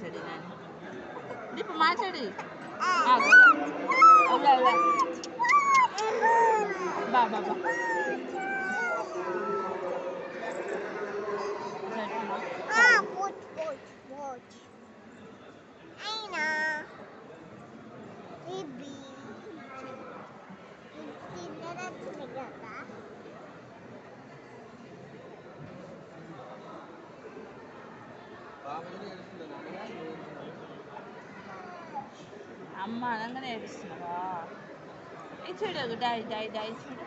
మాట్లాడి నాని ఇప్పుడు మాట్లాడి బాబా అమ్మ అనగానే ఏడుస్తున్నావా ఇది చూడు డై డై డై చూడు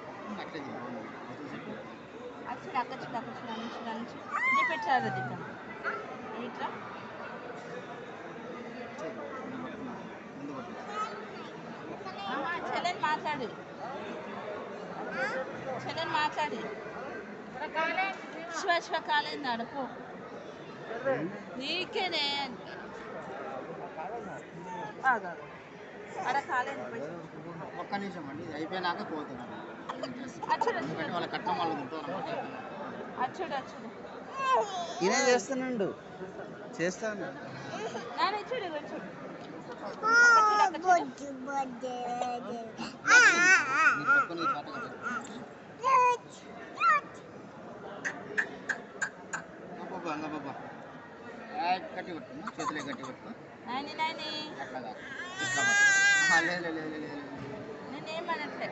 అచ్చుడు అక్క చూడు అక్క చూడు అన్ని చూడు అన్ని చూడు ఇది పెట్టారు దిక్క ఇట్లా చెల్లెని మాట్లాడు చెల్లెని మాట్లాడి శివ శివ కాలేదు అడుపు నీకేనే అక్కడ కాలేదు ఒక్క నిమిషం అండి ఇది అయిపోయినాక పోతున్నాను వాళ్ళ కట్నం వాళ్ళు ఉంటారు అచ్చుడు అచ్చుడు ఇదే చేస్తున్నాడు చేస్తాను చూడు చూడు గట్టి పట్టుకున్నా చేతులే గట్టి పట్టుకో నాని నాని అట్లాగా నేనేమనట్లే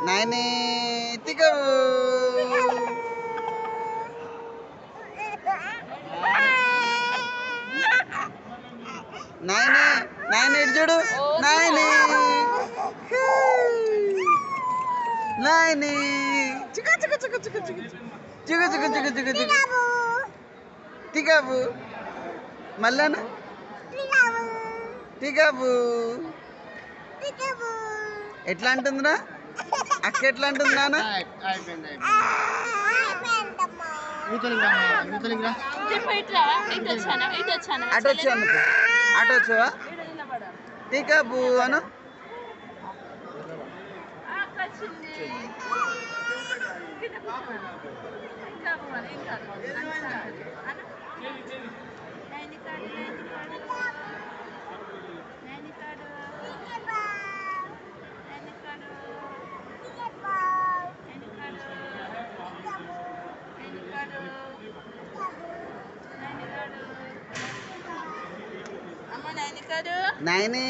నాయనే తికవు నాయనే నాయనే ఇటు చూడు నాయనే నాయనే చిక చిక చిక చిక చిక చిక చిక చిక చిక చిక తికవు మళ్ళానా తికవు ఎట్లా అంటుందిరా అక్క ఎట్లా అంటుంది నాన్న అటు వచ్చా అటు వచ్చావా టీకాబు అను నాయని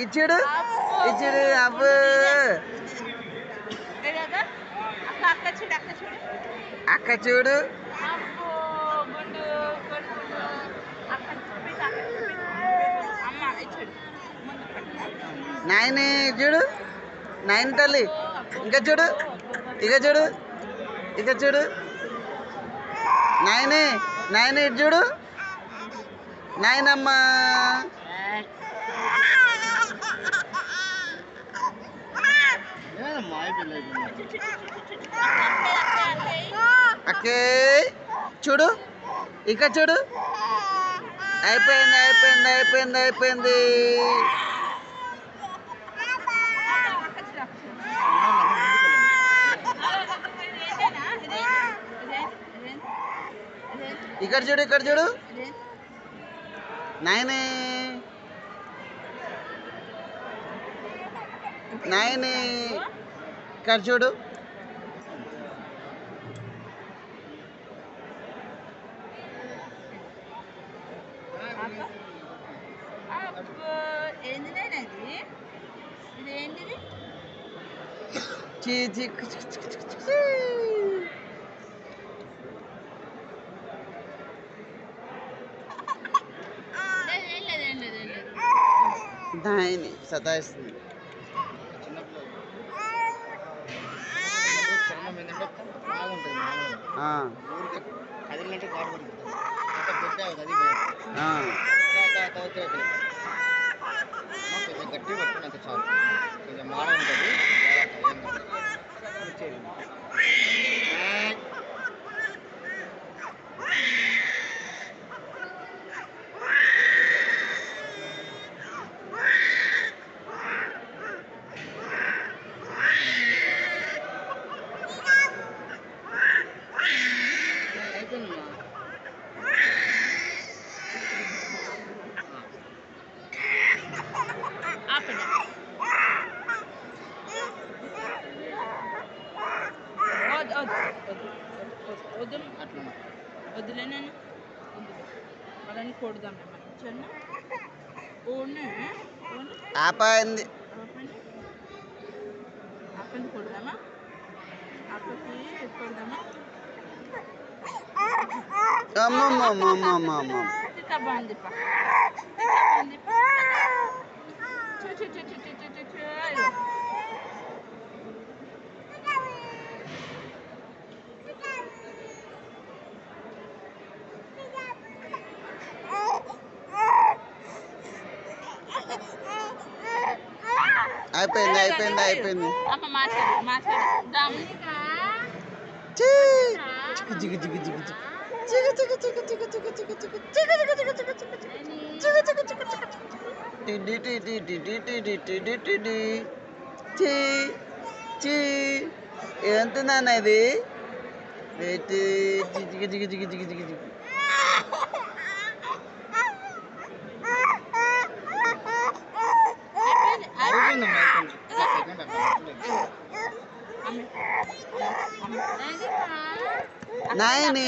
ఇచ్చుడు ఇచ్చుడు అబ్బు అక్క చూడు నాయని చూడు నాయని తల్లి ఇంకా చూడు ఇక చూడు ఇక చూడు నాయని నాయని ఇటు చూడు నాయనమ్మా అక్కే చూడు ఇక చూడు అయిపోయింది అయిపోయింది అయిపోయింది అయిపోయింది ఇక్కడ చూడు ఇక్కడ చూడు నాయనే నాయనే ఇక్కడ చూడు ఏంటిది చీ చీ ఏం లేదు దాన్ని సతాయిస్తుంది. చర్మం ఏంటంటే బాగుంటుంది మామూలుగా ఆ, ఊరికి కదిలినట్టు ఘాటు పడిపోతుంది అంటే పెద్ద అవుతుంది ఆ. కొంచెం గట్టి పట్టుకుని అంత చాలు కొంచెం మాడ ఉంటుంది అయిపోయిందమ్మా ఆపండి వద్దు అట్లా వద్దులే నేను వద్దు వాళ్ళని కొడదాం మనం చిన్న ఓనే ఓనే ఆపంది. ఆపండి ఆపండి కొడదామా ఆపకి కొడదామా అమ్మమ్మమ్మమ్మమ్మమ్మ. Fica bandipa. అయిపోయింది అయిపోయింది అయిపోయింది. అమ్మ మాట్లాడు రాము చీ. చిక్కు చిక్కు చిక్కు చిక్కు చిక్కు. చిక్కు చిక్కు చిక్కు చిక్కు చిక్కు చిక్కు చిక్కు. చిక్కు చిక్కు చిక్కు చిక్కు చిక్కు చిక్కు. చిక్కు చిక్కు చిక్కు చిక్కు చిక్కు. టిడి టిడి టిడి టిడి టిడి టిడి. చీ చీ. ఎంత నాన్న ఇది? చిక్కు చిక్కు చిక్కు చిక్కు చిక్కు చిక్కు చిక్కు. అయిపోయిందమ్మా అయిపోయింది ఇలా సెకండ్ అట్లా నాయని.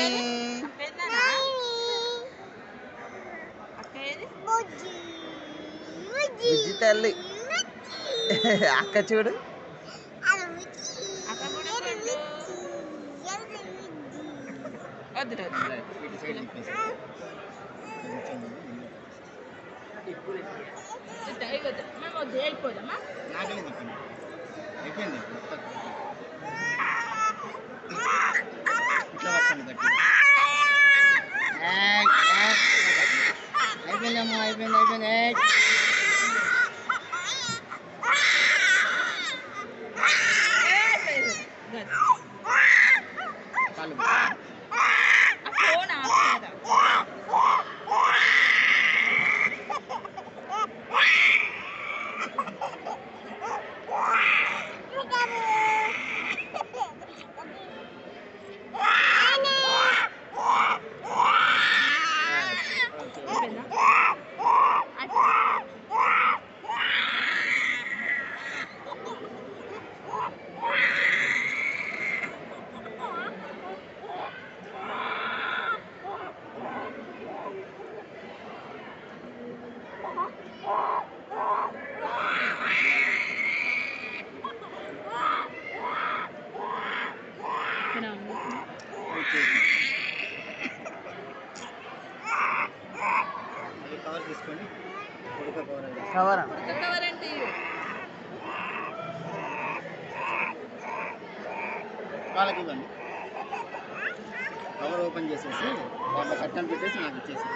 బుజ్జి తల్లి. అక్క చూడు. వద్దు ఇటు సైడ్ తిప్పేసి మేము వద్దు వెళ్ళిపోదామా నాకలే తిప్పండి అయిపోయింది మొత్తం ఇట్లా పట్టండి గట్టి అయిపోయిందమ్మా అయిపోయింది అయిపోయింది కాలు ఫోన్ ఆపుతారా కవర్ తీసుకోండి ఉడక కవర్ కవర్ కవర్ అంటే వాళ్ళకి ఇవ్వండి కవర్ ఓపెన్ చేసేసి వాళ్ళ కట్టం పెట్టేసి నాకు ఇచ్చేసి